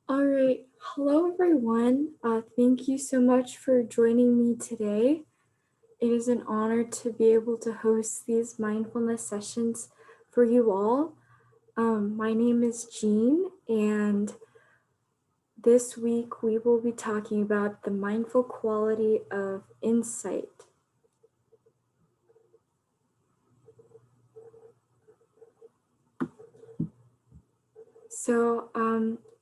All right. Hello, everyone. Thank you so much for joining me today. It is an honor to be able to host these mindfulness sessions for you all. My name is Jean, and this week we will be talking about the mindful quality of insight. So,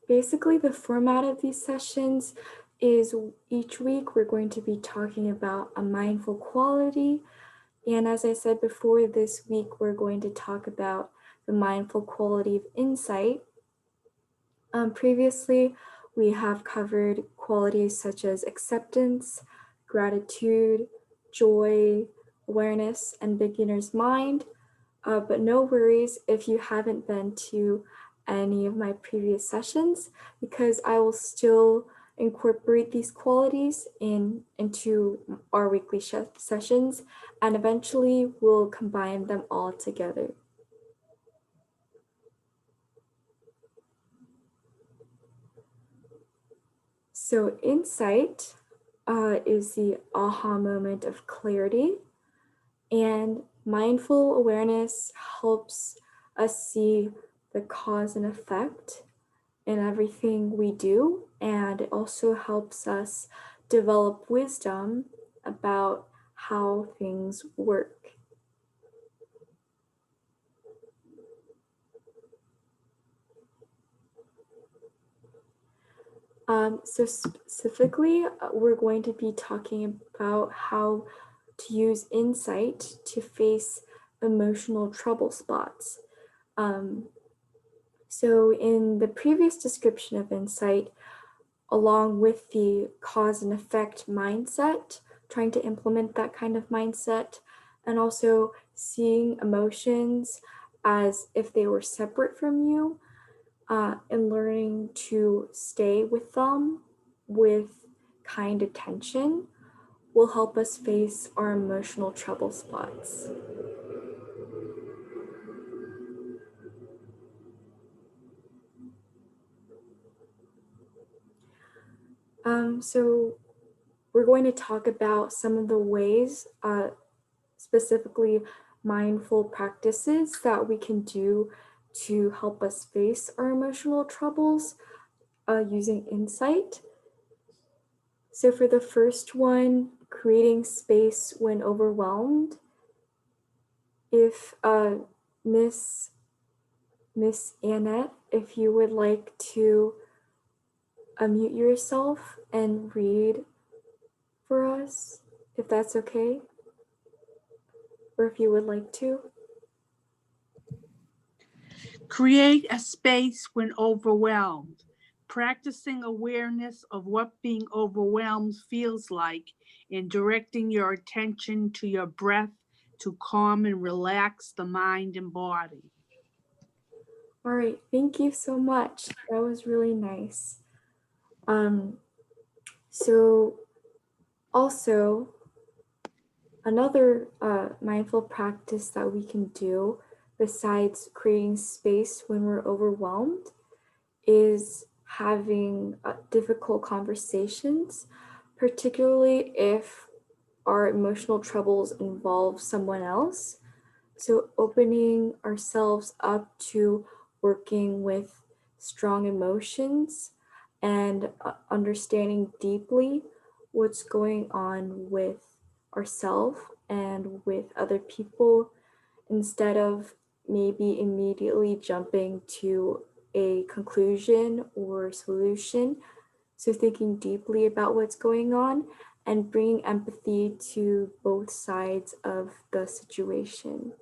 basically, the format of these sessions is each week we're going to be talking about a mindful quality. And as I said before, this week we're going to talk about the mindful quality of insight. Previously, we have covered qualities such as acceptance, gratitude, joy, awareness, and beginner's mind. But no worries if you haven't been to any of my previous sessions, because I will still incorporate these qualities into our weekly sessions, and eventually we'll combine them all together. So insight is the aha moment of clarity, and mindful awareness helps us see the cause and effect in everything we do, and it also helps us develop wisdom about how things work. So specifically, we're going to be talking about how to use insight to face emotional trouble spots. Um, so in the previous description of insight, along with the cause and effect mindset, trying to implement that kind of mindset, and also seeing emotions as if they were separate from you, and learning to stay with them with kind attention will help us face our emotional trouble spots. So we're going to talk about some of the ways, specifically mindful practices that we can do to help us face our emotional troubles using insight. So for the first one, creating space when overwhelmed. If Miss Annette, if you would like to unmute yourself and read for us, if that's okay, or if you would like to. Create a space when overwhelmed. Practicing awareness of what being overwhelmed feels like and directing your attention to your breath to calm and relax the mind and body. All right, thank you so much. That was really nice. Um, so also another mindful practice that we can do besides creating space when we're overwhelmed is having difficult conversations, particularly if our emotional troubles involve someone else. So, opening ourselves up to working with strong emotions and understanding deeply what's going on with ourselves and with other people instead of maybe immediately jumping to a conclusion or solution. So, thinking deeply about what's going on and bringing empathy to both sides of the situation.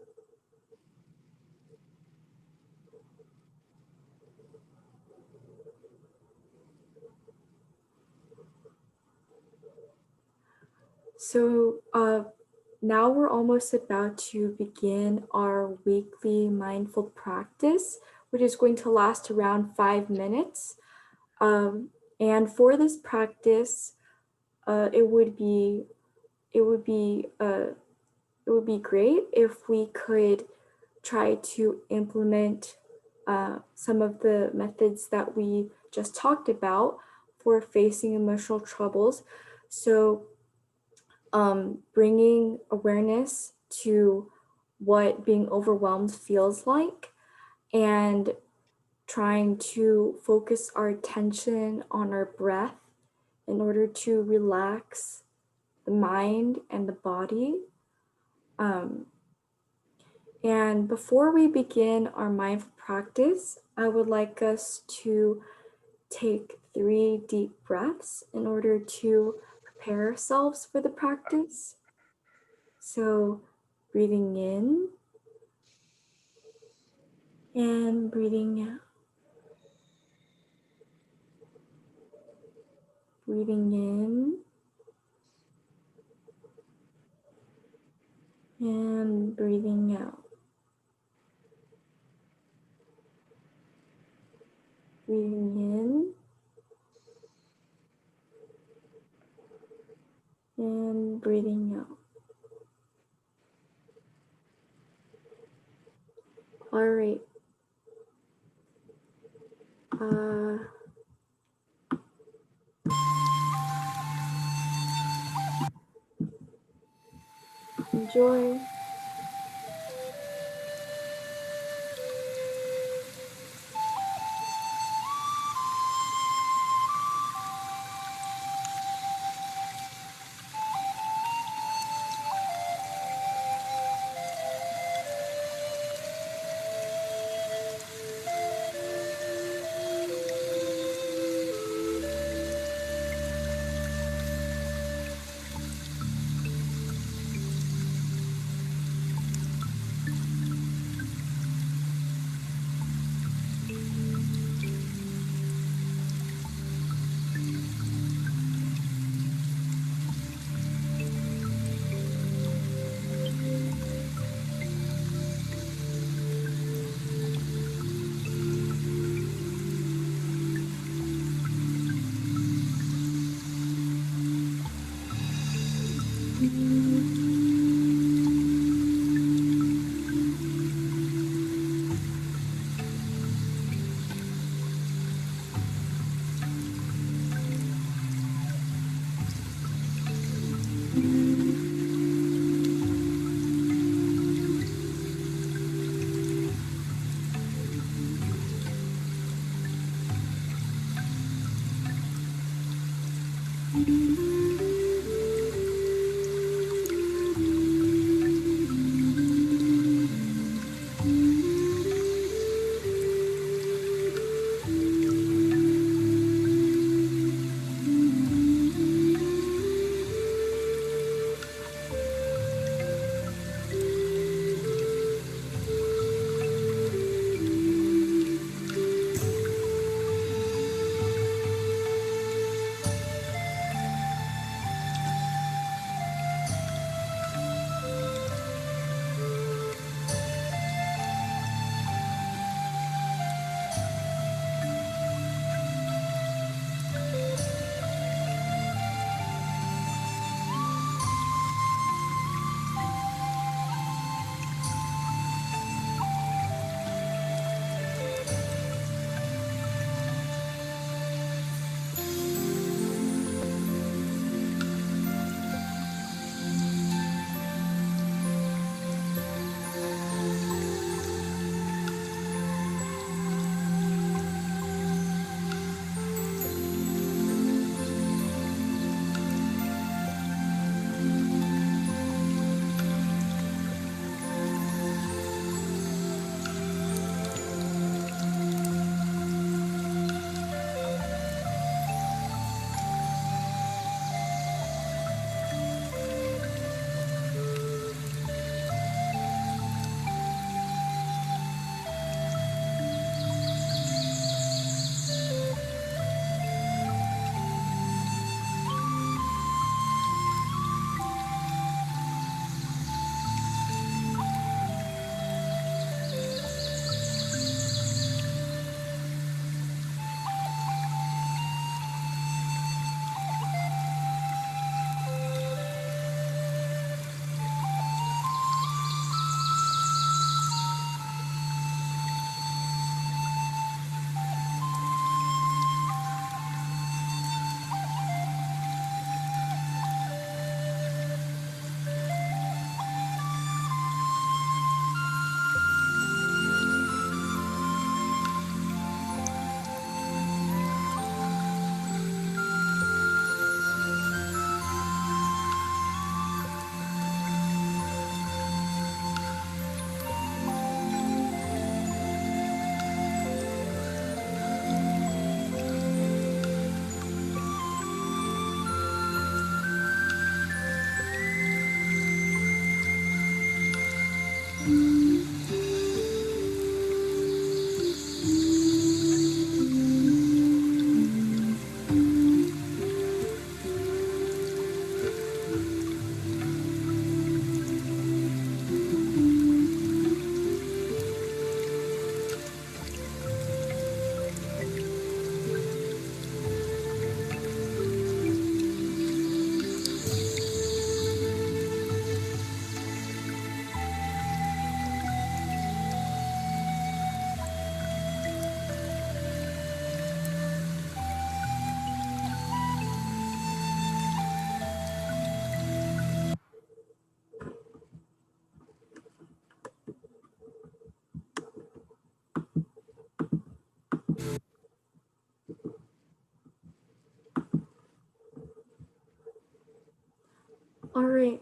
So, now we're almost about to begin our weekly mindful practice, which is going to last around 5 minutes. Um, and for this practice, it would be it would be it would be great if we could try to implement some of the methods that we just talked about for facing emotional troubles. So, bringing awareness to what being overwhelmed feels like and trying to focus our attention on our breath in order to relax the mind and the body. Um, and before we begin our mindful practice, I would like us to take 3 deep breaths in order to prepare ourselves for the practice. So, breathing in and breathing out. Breathing in and breathing out. Breathing in and breathing out. All right. Enjoy.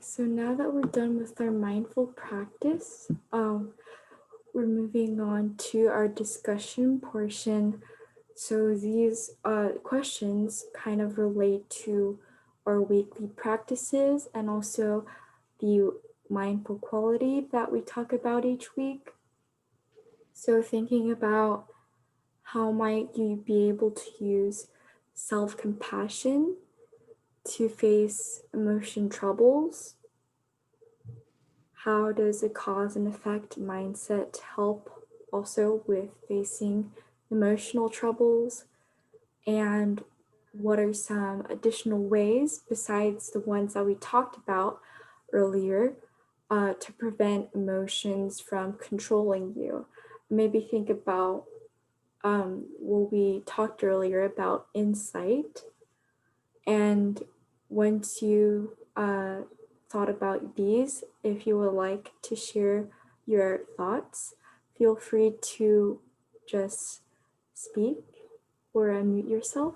so now that we're done with our mindful practice, we're moving on to our discussion portion. So these questions kind of relate to our weekly practices and also the mindful quality that we talk about each week. So thinking about how might you be able to use self-compassion to face emotion troubles? How does a cause and effect mindset help also with facing emotional troubles? And what are some additional ways besides the ones that we talked about earlier to prevent emotions from controlling you? Maybe think about what we talked earlier about insight. And once you thought about these, if you would like to share your thoughts, feel free to just speak or unmute yourself.